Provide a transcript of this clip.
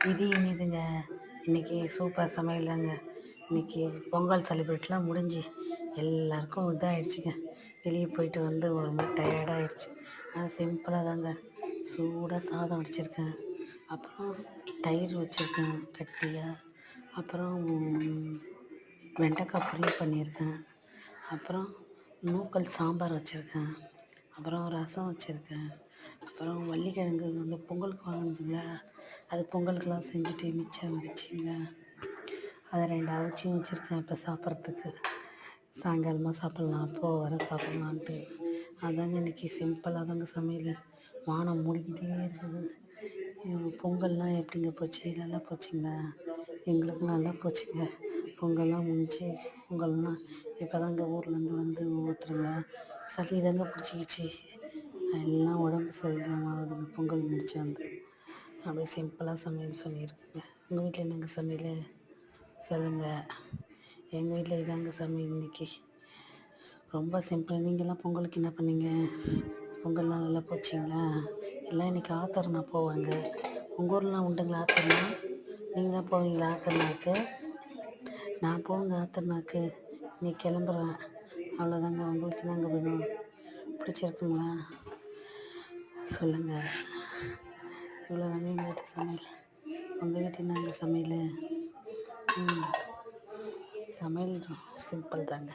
இது இனிதுங்க. இன்றைக்கி சூப்பர் சமையல் தாங்க. இன்றைக்கி பொங்கல் செலிப்ரேட்லாம் முடிஞ்சு எல்லாருக்கும் இதாகிடுச்சிங்க. வெளியே போயிட்டு வந்து ஒரு மாதிரி டயர்டாகிடுச்சு. நான் சிம்பிளாக தாங்க சூடாக சாதம் வடிச்சிருக்கேன், அப்புறம் தயிர் வச்சுருக்கேன் கட்டியாக, அப்புறம் வெண்டைக்காய் பொரியல் பண்ணியிருக்கேன், அப்புறம் நூக்கல் சாம்பார் வச்சுருக்கேன், அப்புறம் ரசம் வச்சுருக்கேன், அப்புறம் வள்ளிக்கிழங்கு வந்து பொங்கலுக்கு வாங்கினதுங்களா, அது பொங்கலுக்கெலாம் செஞ்சுட்டு மிச்சம் இருந்துச்சுங்க. அதை 2 அவிச்சியும் வச்சுருக்கேன். இப்போ சாப்பிட்றதுக்கு சாயங்காலமாக சாப்பிட்லாம், அப்போது வர சாப்பிட்லான்ட்டு. அதாங்க இன்றைக்கி சிம்பிளாக தாங்க சமையல். வானம் மூடிக்கிட்டே இருக்குது. பொங்கல்லாம் எப்படிங்க போச்சு? நல்லா போச்சுங்களா? எங்களுக்கு நல்லா போச்சுங்க. பொங்கல்லாம் முடிஞ்சு பொங்கல்லாம் இப்போ தாங்க ஊர்லேருந்து வந்து ஒருத்தருங்க சளி தாங்க பிடிச்சிக்கிச்சு. எல்லாம் உடம்பு சரியில்லாமல் ஆகுதுங்க பொங்கல் முடிச்சு வந்து. அப்படியே சிம்பிளாக சமையல் சொல்லியிருக்குங்க. உங்கள் வீட்டில் என்னங்க சமையல் சொல்லுங்கள். எங்கள் வீட்டில் இதாங்க சமையல் இன்றைக்கி. ரொம்ப சிம்பிள். நீங்கள்லாம் பொங்கலுக்கு என்ன பண்ணீங்க? பொங்கல்லாம் நல்லா போச்சிங்களா? எல்லாம் இன்றைக்கி ஆத்தர்னா போவாங்க. உங்கள் ஊர்லாம் உண்டுங்களா ஆத்தர்னா? நீங்களாம் போவீங்களா ஆத்தர்னாக்கு? நான் போவேங்க ஆத்தர்னாக்கு. இன்றைக்கி கிளம்புறேன். அவ்வளோதாங்க. உங்களுக்கு என்னங்க வேணும்? பிடிச்சிருக்குங்களா சொல்லுங்கள். இவ்வளோதாங்க எங்கள் வீட்டு சமையல். உங்கள் வீட்டு என்னங்க சமையல்? சமையல் சிம்பிள் தாங்க.